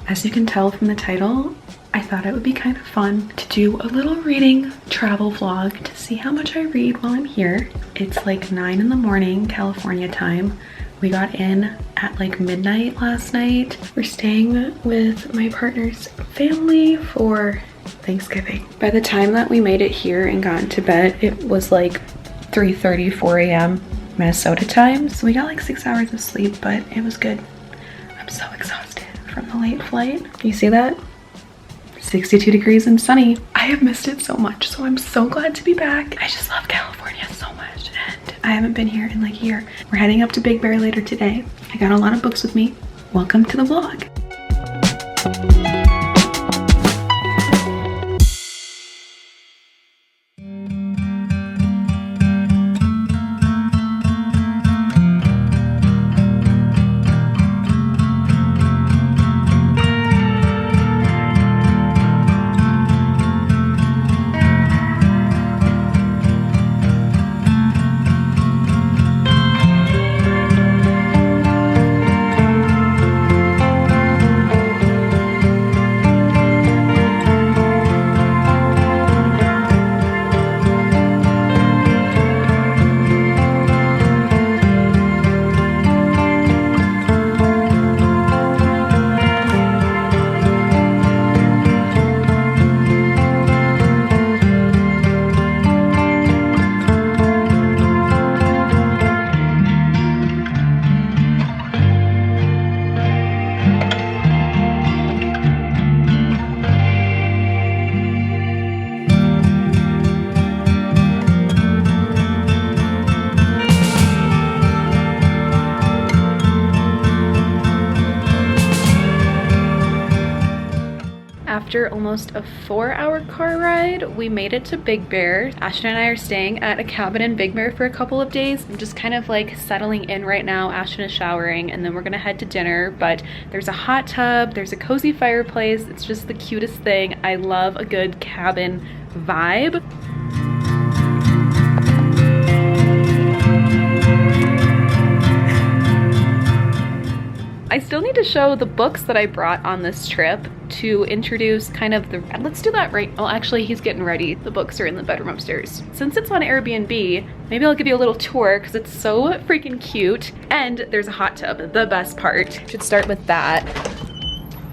As you can tell from the title, I thought it would be kind of fun to do a little reading travel vlog to see how much I read while I'm here. It's like 9 in the morning, California time. We got in at like midnight last night. We're staying with my partner's family for Thanksgiving. By the time that we made it here and got into bed, it was like 3:30, 4 a.m. Minnesota time. So we got like 6 hours of sleep, but it was good. I'm so exhausted from the late flight. You see that? 62 degrees and sunny. I have missed it so much, so I'm so glad to be back. I just love California so much, and I haven't been here in like a year. We're heading up to Big Bear later today. I got a lot of books with me. Welcome to the vlog. After almost a 4-hour car ride, we made it to Big Bear. Ashton and I are staying at a cabin in Big Bear for a couple of days. I'm just kind of like settling in right now. Ashton is showering and then we're gonna head to dinner, but there's a hot tub, there's a cozy fireplace. It's just the cutest thing. I love a good cabin vibe. I still need to show the books that I brought on this trip to introduce kind of the, let's do that right. Well, actually he's getting ready. The books are in the bedroom upstairs. Since it's on Airbnb, maybe I'll give you a little tour because it's so freaking cute. And there's a hot tub, the best part. Should start with that.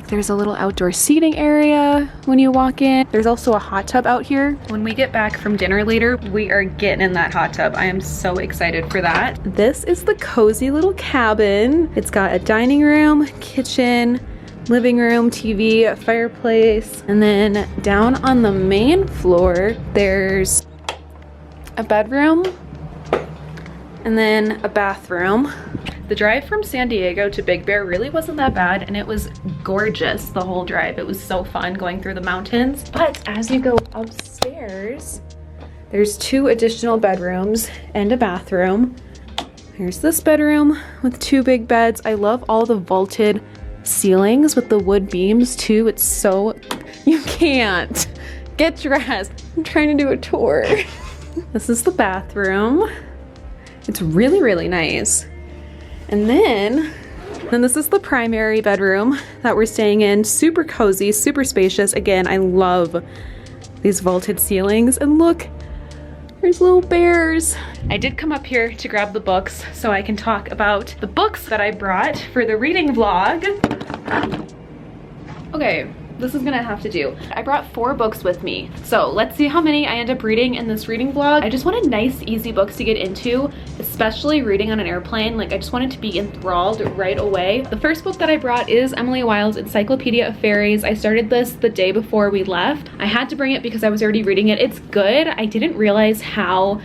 There's a little outdoor seating area when you walk in. There's also a hot tub out here. When we get back from dinner later, we are getting in that hot tub. I am so excited for that. This is the cozy little cabin. It's got a dining room, kitchen, living room, TV, a fireplace, and then down on the main floor, there's a bedroom and then a bathroom. The drive from San Diego to Big Bear really wasn't that bad, and it was gorgeous the whole drive. It was so fun going through the mountains. But as you go upstairs, there's 2 additional bedrooms and a bathroom. Here's this bedroom with 2 big beds. I love all the vaulted ceilings with the wood beams too. It's so, you can't. Get dressed. I'm trying to do a tour. This is the bathroom. It's really, really nice. And then this is the primary bedroom that we're staying in. Super cozy, super spacious. Again, I love these vaulted ceilings. And look, there's little bears. I did come up here to grab the books so I can talk about the books that I brought for the reading vlog. Okay, this is gonna have to do. I brought 4 books with me, so let's see how many I end up reading in this reading vlog. I just wanted nice, easy books to get into, especially reading on an airplane. Like, I just wanted to be enthralled right away. The first book that I brought is Emily Wilde's Encyclopedia of Fairies. I started this the day before we left. I had to bring it because I was already reading it. It's good. I didn't realize how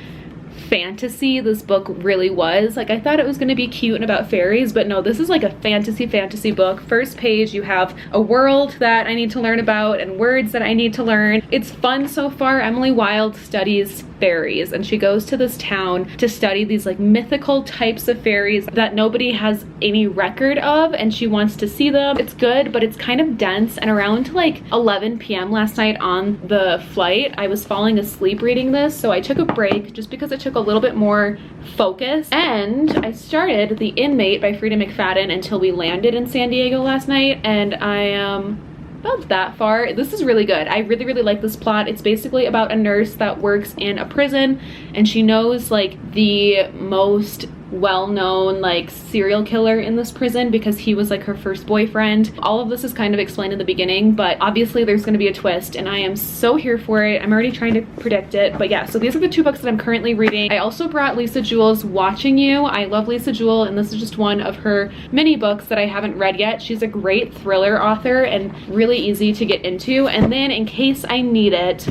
fantasy this book really was. Like, I thought it was going to be cute and about fairies, but no, this is like a fantasy book. First page, you have a world that I need to learn about and words that I need to learn. It's fun so far. Emily Wilde studies fairies, and she goes to this town to study these like mythical types of fairies that nobody has any record of, and she wants to see them. It's good, but it's kind of dense, and around like 11 p.m. last night on the flight, I was falling asleep reading this, so I took a break just because it took a little bit more focus, and I started The Inmate by Freida McFadden until we landed in San Diego last night, and I am about that far. This is really good. I really like this plot. It's basically about a nurse that works in a prison, and she knows like the most well-known like serial killer in this prison because he was like her first boyfriend. All of this is kind of explained in the beginning, but obviously there's going to be a twist, and I am so here for it. I'm already trying to predict it. But yeah, so these are the 2 books that I'm currently reading. I also brought Lisa Jewell's Watching You. I love Lisa Jewell, and this is just one of her mini books that I haven't read yet. She's a great thriller author and really easy to get into. And then in case I need it,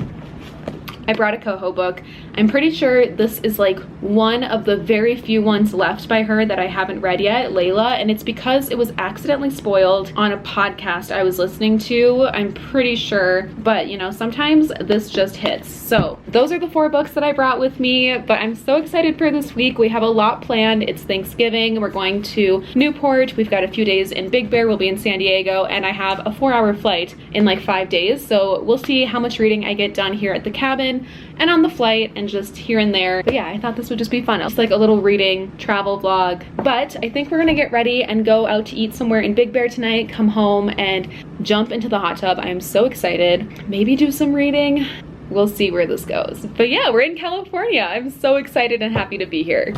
I brought a Coho book. I'm pretty sure this is like one of the very few ones left by her that I haven't read yet, Layla, and it's because it was accidentally spoiled on a podcast I was listening to, I'm pretty sure, but you know, sometimes this just hits. So those are the 4 books that I brought with me, but I'm so excited for this week. We have a lot planned. It's Thanksgiving. We're going to Newport. We've got a few days in Big Bear. We'll be in San Diego, and I have a 4-hour flight in like 5 days. So we'll see how much reading I get done here at the cabin and on the flight and just here and there. But yeah, I thought this would just be fun. It's like a little reading travel vlog. But I think we're gonna get ready and go out to eat somewhere in Big Bear tonight, come home and jump into the hot tub. I am so excited. Maybe do some reading. We'll see where this goes. But yeah, we're in California. I'm so excited and happy to be here.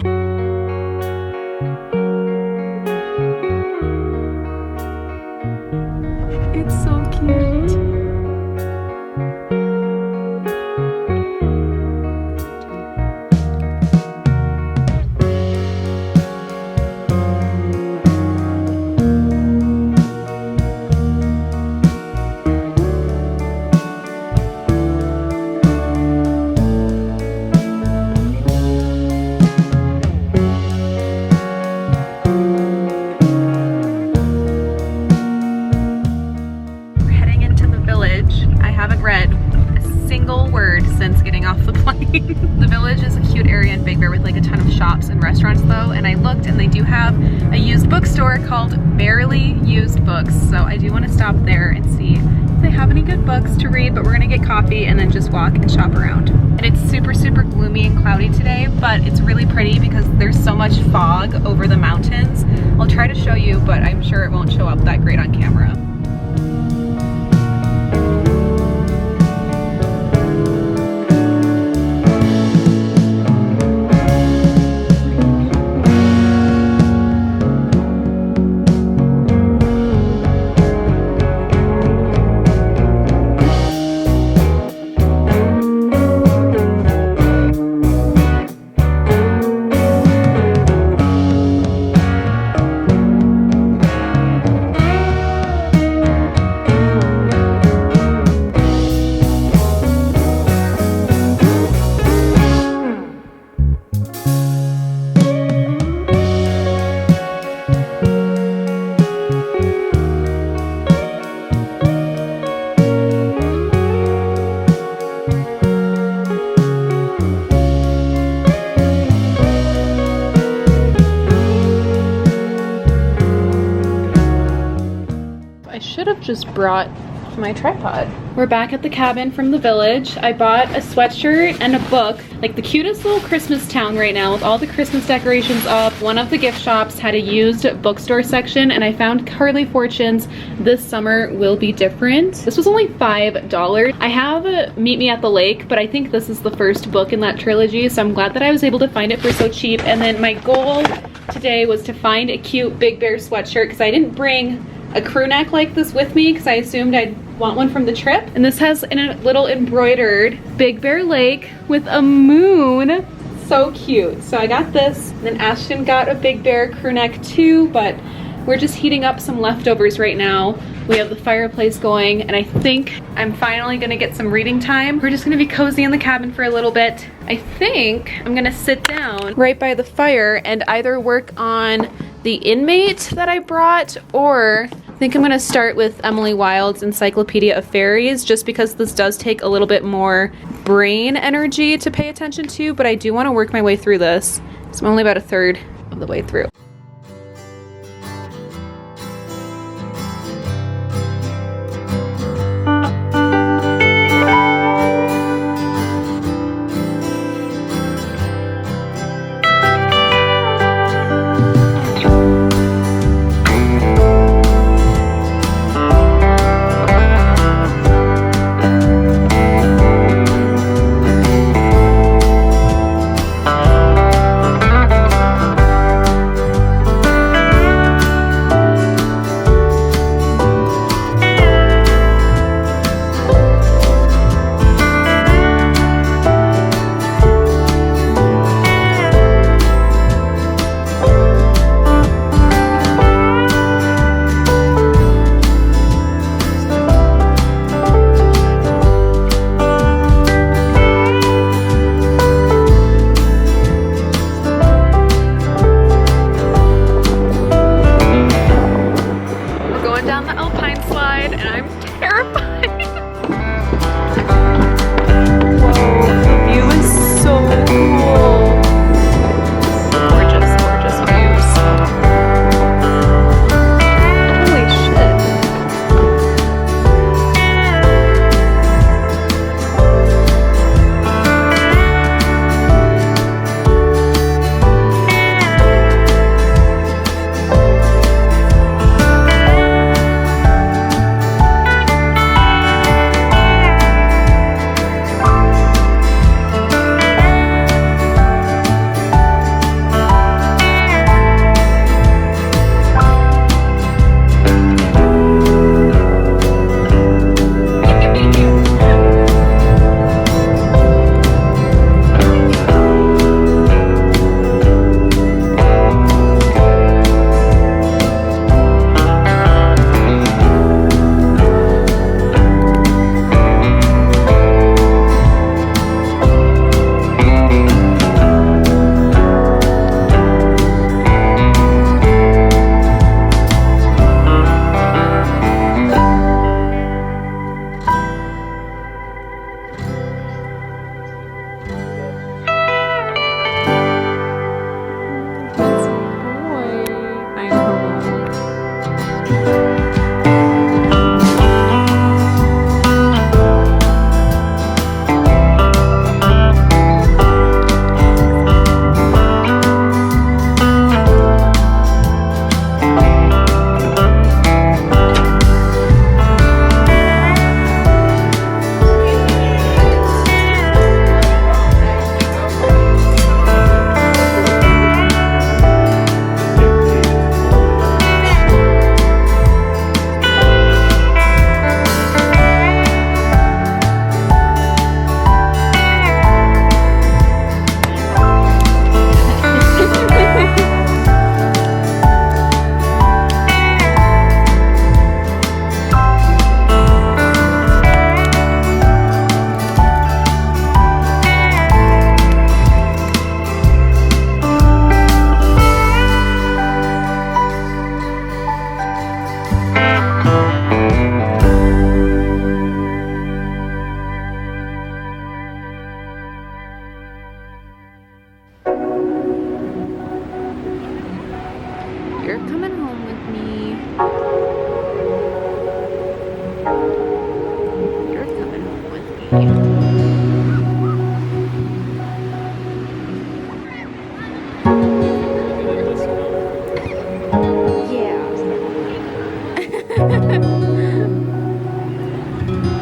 It's so cute. The Village is a cute area in Big Bear with like a ton of shops and restaurants though, and I looked and they do have a used bookstore called Barely Used Books, so I do want to stop there and see if they have any good books to read. But we're gonna get coffee and then just walk and shop around. And it's super gloomy and cloudy today, but it's really pretty because there's so much fog over the mountains. I'll try to show you, but I'm sure it won't show up that great on camera. Just brought my tripod. We're back at the cabin from the Village. I bought a sweatshirt and a book, like the cutest little Christmas town right now with all the Christmas decorations up. One of the gift shops had a used bookstore section, and I found Carly Fortune's This Summer Will Be Different. This was only $5. I have Meet Me at the Lake, but I think this is the first book in that trilogy, so I'm glad that I was able to find it for so cheap. And then my goal today was to find a cute Big Bear sweatshirt because I didn't bring a crew neck like this with me because I assumed I'd want one from the trip. And this has a little embroidered Big Bear Lake with a moon. So cute. So I got this, and then Ashton got a Big Bear crew neck too, but we're just heating up some leftovers right now. We have the fireplace going, and I think I'm finally gonna get some reading time. We're just gonna be cozy in the cabin for a little bit. I think I'm gonna sit down right by the fire and either work on the Inmate that I brought, or I think I'm gonna start with Emily Wilde's Encyclopedia of Faeries, just because this does take a little bit more brain energy to pay attention to, but I do wanna work my way through this. So I'm only about a third of the way through.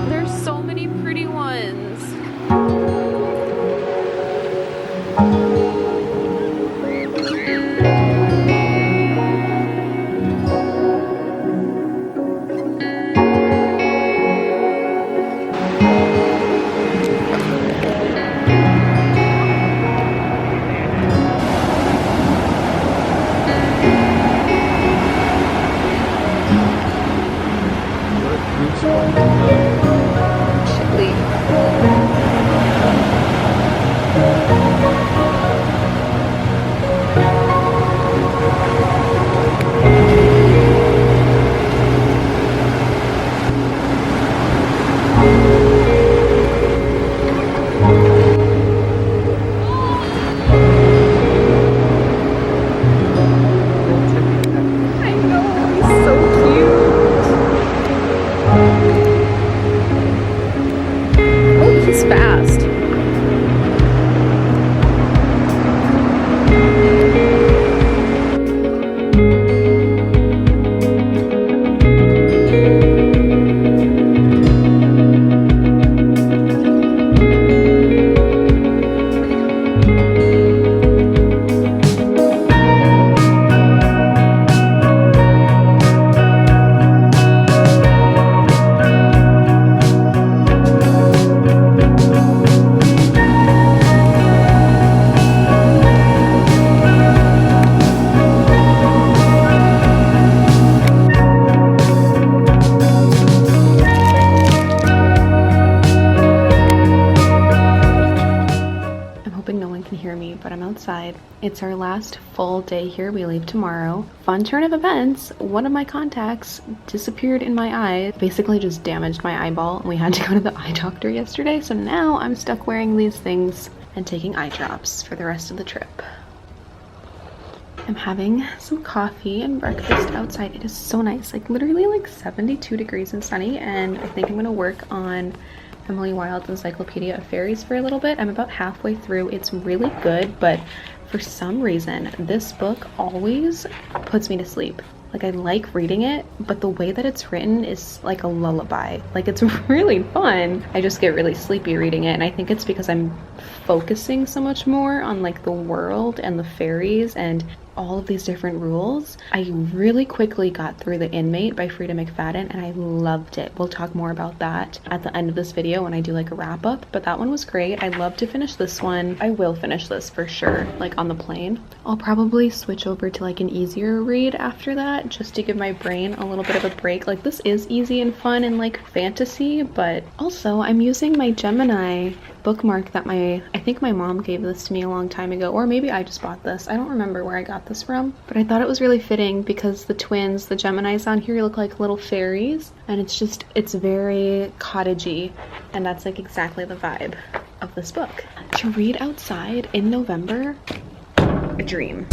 There's so many pretty ones. Chilly. I know, he's so cute. Oh, he's fast. But I'm outside. It's our last full day here. We leave tomorrow. Fun turn of events. One of my contacts disappeared in my eye. Basically just damaged my eyeball and we had to go to the eye doctor yesterday. So now I'm stuck wearing these things and taking eye drops for the rest of the trip. I'm having some coffee and breakfast outside. It is so nice, like literally like 72 degrees and sunny, and I think I'm gonna work on Emily Wilde's Encyclopedia of Faeries for a little bit. I'm about halfway through. It's really good, but for some reason this book always puts me to sleep. Like, I like reading it, but the way that it's written is like a lullaby. Like, it's really fun. I just get really sleepy reading it, and I think it's because I'm focusing so much more on like the world and the fairies and all of these different rules. I really quickly got through The Inmate by Freida McFadden and I loved it. We'll talk more about that at the end of this video when I do like a wrap up, but that one was great. I'd love to finish this one. I will finish this for sure, like on the plane. I'll probably switch over to like an easier read after that, just to give my brain a little bit of a break. Like, this is easy and fun and like fantasy, but also I'm using my Gemini bookmark that I think my mom gave this to me a long time ago, or maybe I just bought this. I don't remember where I got this from, but I thought it was really fitting because the twins, the Geminis on here, look like little fairies, and it's very cottagey, and that's like exactly the vibe of this book. To read outside in November, a dream.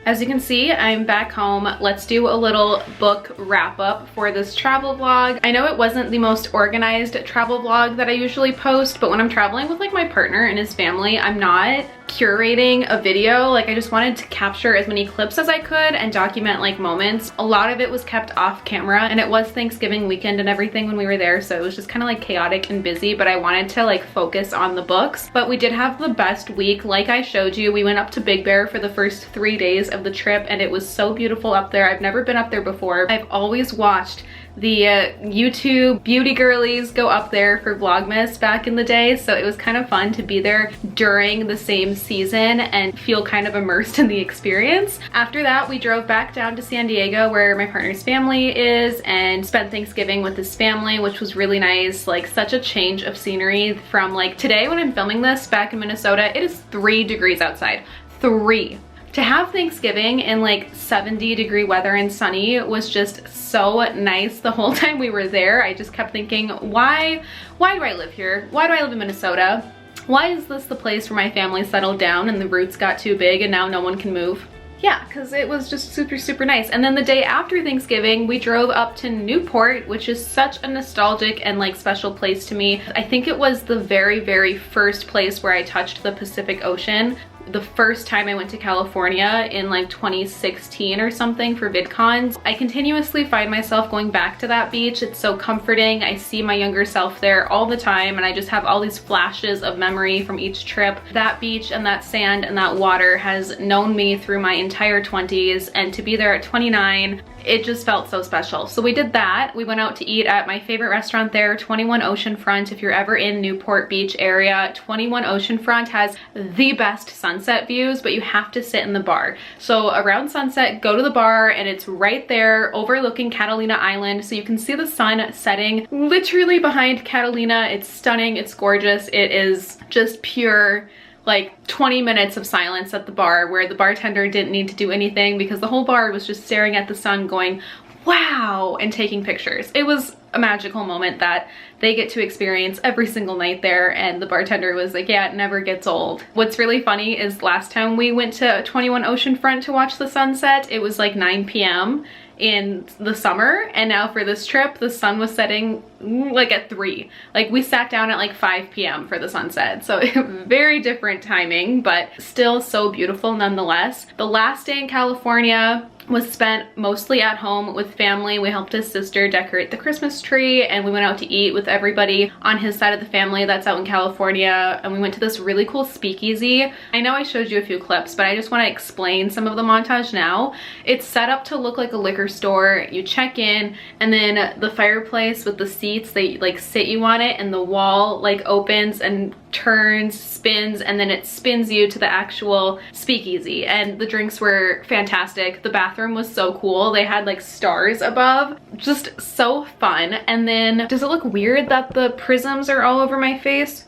As you can see, I'm back home. Let's do a little book wrap up for this travel vlog. I know it wasn't the most organized travel vlog that I usually post, but when I'm traveling with like my partner and his family, I'm not curating a video. Like, I just wanted to capture as many clips as I could and document like moments. A lot of it was kept off camera, and it was Thanksgiving weekend and everything when we were there, so it was just kind of like chaotic and busy, but I wanted to like focus on the books. But we did have the best week. Like I showed you, we went up to Big Bear for the first 3 days of the trip, and it was so beautiful up there. I've never been up there before. I've always watched the YouTube beauty girlies go up there for Vlogmas back in the day, so it was kind of fun to be there during the same season and feel kind of immersed in the experience. After that, we drove back down to San Diego where my partner's family is and spent Thanksgiving with his family, which was really nice. Like, such a change of scenery from like today when I'm filming this back in Minnesota, it is 3 degrees outside. 3. To have Thanksgiving in like 70-degree weather and sunny was just so nice the whole time we were there. I just kept thinking, why do I live here? Why do I live in Minnesota? Why is this the place where my family settled down and the roots got too big and now no one can move? Yeah, because it was just super nice. And then the day after Thanksgiving, we drove up to Newport, which is such a nostalgic and like special place to me. I think it was the very first place where I touched the Pacific Ocean. The first time I went to California in like 2016 or something for VidCons. I continuously find myself going back to that beach. It's so comforting. I see my younger self there all the time and I just have all these flashes of memory from each trip. That beach and that sand and that water has known me through my entire 20s, and to be there at 29, it just felt so special. So we did that. We went out to eat at my favorite restaurant there, 21 Oceanfront. If you're ever in Newport Beach area, 21 Oceanfront has the best sunset views, but you have to sit in the bar. So around sunset, go to the bar and it's right there overlooking Catalina Island. So you can see the sun setting literally behind Catalina. It's stunning, it's gorgeous. It is just pure like 20 minutes of silence at the bar where the bartender didn't need to do anything because the whole bar was just staring at the sun going, wow, and taking pictures. It was a magical moment that they get to experience every single night there, and the bartender was like, yeah, it never gets old. What's really funny is last time we went to 21 Oceanfront to watch the sunset, it was like 9 p.m. in the summer, and now for this trip the sun was setting like at 3. Like, we sat down at like 5 p.m. for the sunset, so very different timing, but still so beautiful nonetheless. The last day in California was spent mostly at home with family. We helped his sister decorate the Christmas tree, and we went out to eat with everybody on his side of the family that's out in California, and we went to this really cool speakeasy. I know I showed you a few clips, but I just want to explain some of the montage now. It's set up to look like a liquor store. You check in, and then the fireplace with the seats, they like sit you on it, and the wall like opens and turns, spins, and then it spins you to the actual speakeasy. And the drinks were fantastic. The bathroom was so cool. They had like stars above. Just so fun. And then, does it look weird that the prisms are all over my face?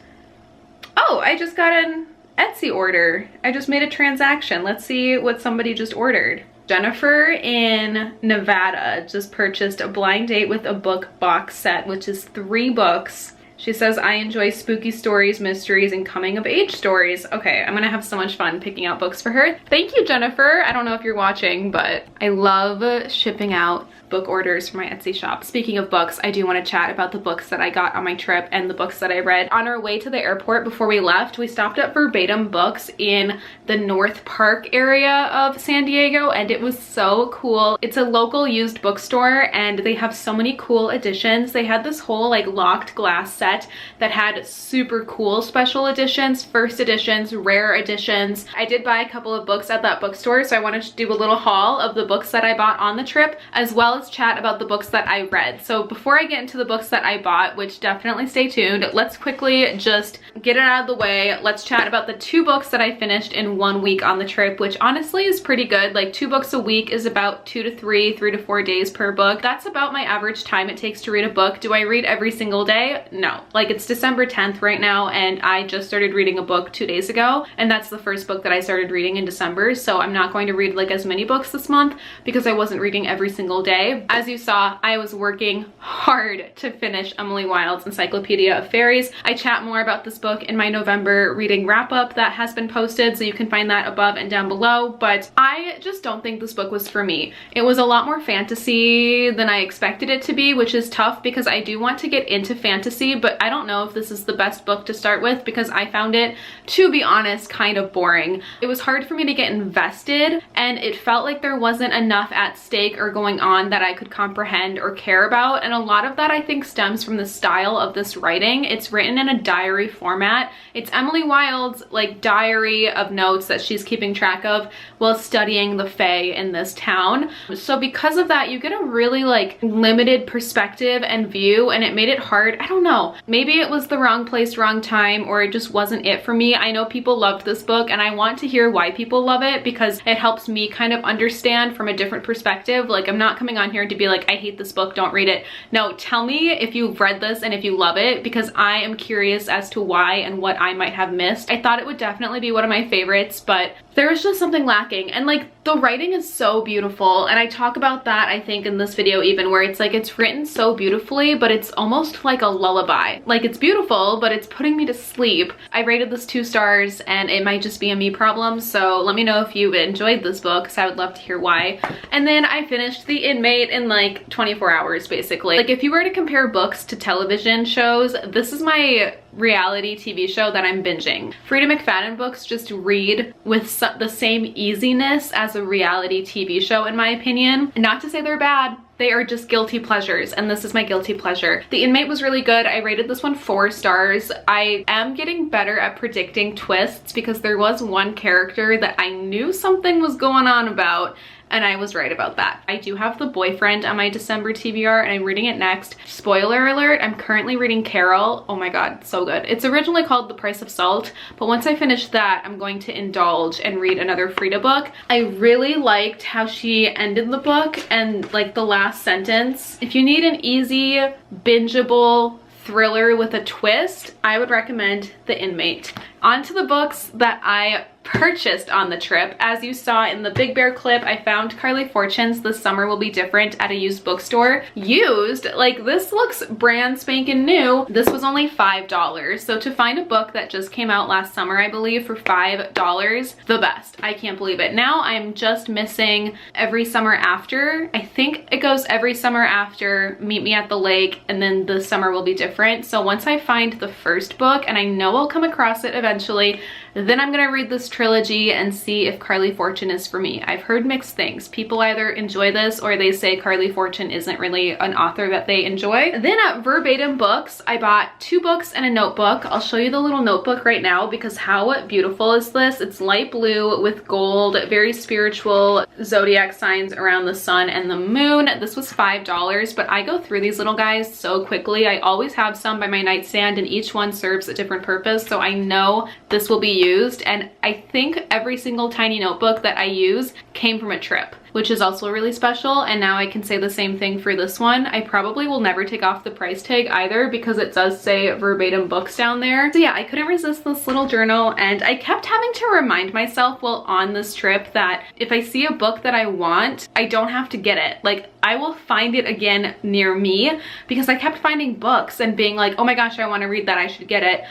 Oh, I just got an Etsy order. I just made a transaction. Let's see what somebody just ordered. Jennifer in Nevada just purchased a blind date with a book box set, which is 3 books. She says, I enjoy spooky stories, mysteries, and coming of age stories. Okay, I'm gonna have so much fun picking out books for her. Thank you, Jennifer. I don't know if you're watching, but I love shipping out book orders for my Etsy shop. Speaking of books, I do want to chat about the books that I got on my trip and the books that I read. On our way to the airport before we left, we stopped at Verbatim Books in the North Park area of San Diego, and it was so cool. It's a local used bookstore, and they have so many cool editions. They had this whole like locked glass set that had super cool special editions, first editions, rare editions. I did buy a couple of books at that bookstore, so I wanted to do a little haul of the books that I bought on the trip, as well as chat about the books that I read. So before I get into the books that I bought, which definitely stay tuned, let's quickly just get it out of the way. Let's chat about the 2 books that I finished in 1 week on the trip, which honestly is pretty good. Like 2 books a week is about 2 to 3 to 4 days per book. That's about my average time it takes to read a book. Do I read every single day? No. Like, it's December 10th right now, and I just started reading a book 2 days ago, and that's the first book that I started reading in December, so I'm not going to read like as many books this month because I wasn't reading every single day. As you saw, I was working hard to finish Emily Wilde's Encyclopedia of Faeries. I chat more about this book in my November reading wrap-up that has been posted, so you can find that above and down below, but I just don't think this book was for me. It was a lot more fantasy than I expected it to be, which is tough because I do want to get into fantasy, but but I don't know if this is the best book to start with because I found it, to be honest, kind of boring. It was hard for me to get invested, and it felt like there wasn't enough at stake or going on that I could comprehend or care about, and a lot of that I think stems from the style of this writing. It's written in a diary format. It's Emily Wilde's like diary of notes that she's keeping track of while studying the fae in this town. So because of that, you get a really like limited perspective and view, and it made it hard. I don't know, maybe it was the wrong place, wrong time, or it just wasn't it for me. I know people loved this book, and I want to hear why people love it because it helps me kind of understand from a different perspective. Like, I'm not coming on here to be like, I hate this book, don't read it. No, tell me if you've read this and if you love it, because I am curious as to why and what I might have missed. I thought it would definitely be one of my favorites, but there was just something lacking. And like, the writing is so beautiful, and I talk about that I think in this video even, where it's like it's written so beautifully, but it's almost like a lullaby. Like, it's beautiful, but it's putting me to sleep. I rated this 2 stars, and it might just be a me problem, so let me know if you enjoyed this book because I would love to hear why. And then I finished The Inmate in like 24 hours basically. Like, if you were to compare books to television shows, this is my reality TV show that I'm binging. Freida McFadden books just read with the same easiness as a reality TV show, in my opinion. Not to say they're bad, they are just guilty pleasures, and this is my guilty pleasure. The Inmate was really good. I rated this one 4 stars. I am getting better at predicting twists because there was one character that I knew something was going on about, and I was right about that. I do have The Boyfriend on my December TBR, and I'm reading it next. Spoiler alert, I'm currently reading Carol. Oh my god, so good. It's originally called The Price of Salt, but once I finish that, I'm going to indulge and read another Freida book. I really liked how she ended the book and like the last sentence. If you need an easy, bingeable thriller with a twist, I would recommend The Inmate. On to the books that I purchased on the trip. As you saw in the Big Bear clip, I found Carly Fortune's This Summer Will Be Different at a used bookstore. Used, like this looks brand spanking new. This was only $5. So to find a book that just came out last summer, I believe, for $5, the best. I can't believe it. Now I'm just missing Every Summer After. I think it goes Every Summer After, Meet Me at the Lake, and then This Summer Will Be Different. So once I find the first book, and I know I'll come across it eventually, then I'm gonna read this trilogy and see if Carly Fortune is for me. I've heard mixed things. People either enjoy this or they say Carly Fortune isn't really an author that they enjoy. Then at Verbatim Books, I bought 2 books and a notebook. I'll show you the little notebook right now because how beautiful is this? It's light blue with gold, very spiritual zodiac signs around the sun and the moon. This was $5, but I go through these little guys so quickly. I always have some by my nightstand, and each one serves a different purpose, so I know this will be used. And I think every single tiny notebook that I use came from a trip, which is also really special. And now I can say the same thing for this one. I probably will never take off the price tag either because it does say Verbatim Books down there. So yeah, I couldn't resist this little journal, and I kept having to remind myself while on this trip that if I see a book that I want, I don't have to get it. Like, I will find it again near me, because I kept finding books and being like, oh my gosh, I want to read that, I should get it.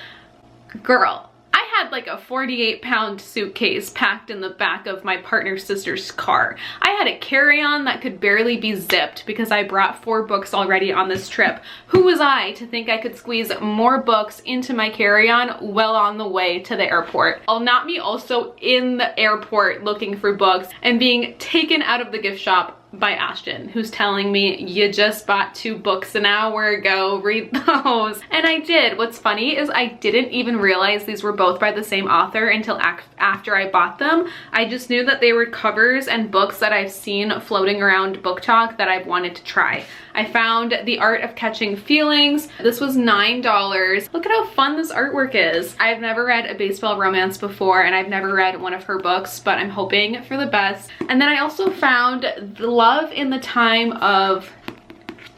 Girl, I had like a 48-pound suitcase packed in the back of my partner's sister's car. I had a carry-on that could barely be zipped because I brought 4 books already on this trip. Who was I to think I could squeeze more books into my carry-on well on the way to the airport? Not me also in the airport looking for books and being taken out of the gift shop by Ashton, who's telling me, you just bought 2 books an hour ago, read those. And I did. What's funny is I didn't even realize these were both by the same author until after I bought them. I just knew that they were covers and books that I've seen floating around Book Talk that I've wanted to try. I found The Art of Catching Feelings. This was $9. Look at how fun this artwork is. I've never read a baseball romance before, and I've never read one of her books, but I'm hoping for the best. And then I also found Love in the Time of,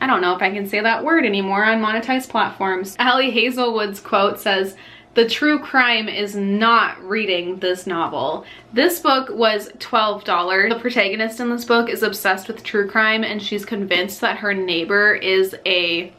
I don't know if I can say that word anymore on monetized platforms. Allie Hazelwood's quote says, "The true crime is not reading this novel." This book was $12. The protagonist in this book is obsessed with true crime, and she's convinced that her neighbor is a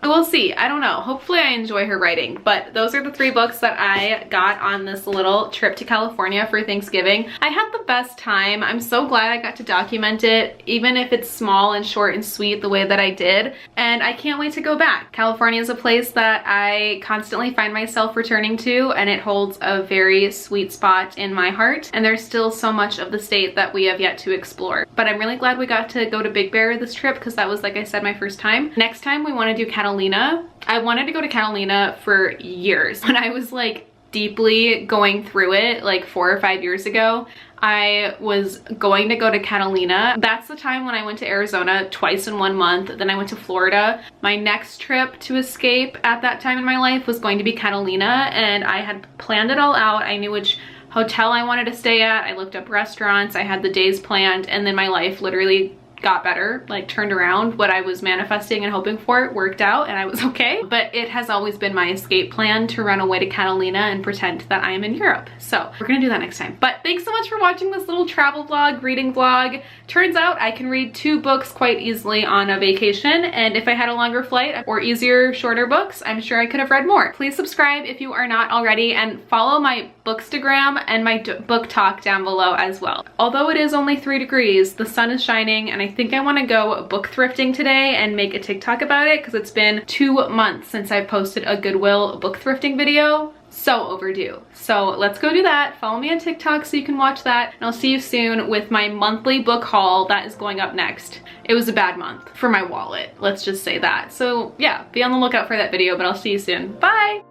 We'll see. I don't know. Hopefully I enjoy her writing. But those are the 3 books that I got on this little trip to California for Thanksgiving. I had the best time. I'm so glad I got to document it, even if it's small and short and sweet the way that I did. And I can't wait to go back. California is a place that I constantly find myself returning to, and it holds a very sweet spot in my heart. And there's still so much of the state that we have yet to explore. But I'm really glad we got to go to Big Bear this trip because that was, like I said, my first time. Next time we want to do Catalina. I wanted to go to Catalina for years. When I was like deeply going through it like 4 or 5 years ago, I was going to go to Catalina. That's the time when I went to Arizona twice in 1 month. Then I went to Florida. My next trip to escape at that time in my life was going to be Catalina, and I had planned it all out. I knew which hotel I wanted to stay at. I looked up restaurants. I had the days planned, and then my life literally got better, like turned around. What I was manifesting and hoping for worked out, and I was okay. But it has always been my escape plan to run away to Catalina and pretend that I am in Europe. So we're gonna do that next time. But thanks so much for watching this little travel vlog, reading vlog. Turns out I can read 2 books quite easily on a vacation, and if I had a longer flight or easier, shorter books, I'm sure I could have read more. Please subscribe if you are not already, and follow my Bookstagram and my book talk down below as well. Although it is only 3 degrees, the sun is shining, and I think I want to go book thrifting today and make a TikTok about it because it's been 2 months since I posted a Goodwill book thrifting video. So overdue. So let's go do that. Follow me on TikTok so you can watch that, and I'll see you soon with my monthly book haul that is going up next. It was a bad month for my wallet, let's just say that. So yeah, be on the lookout for that video, but I'll see you soon. Bye!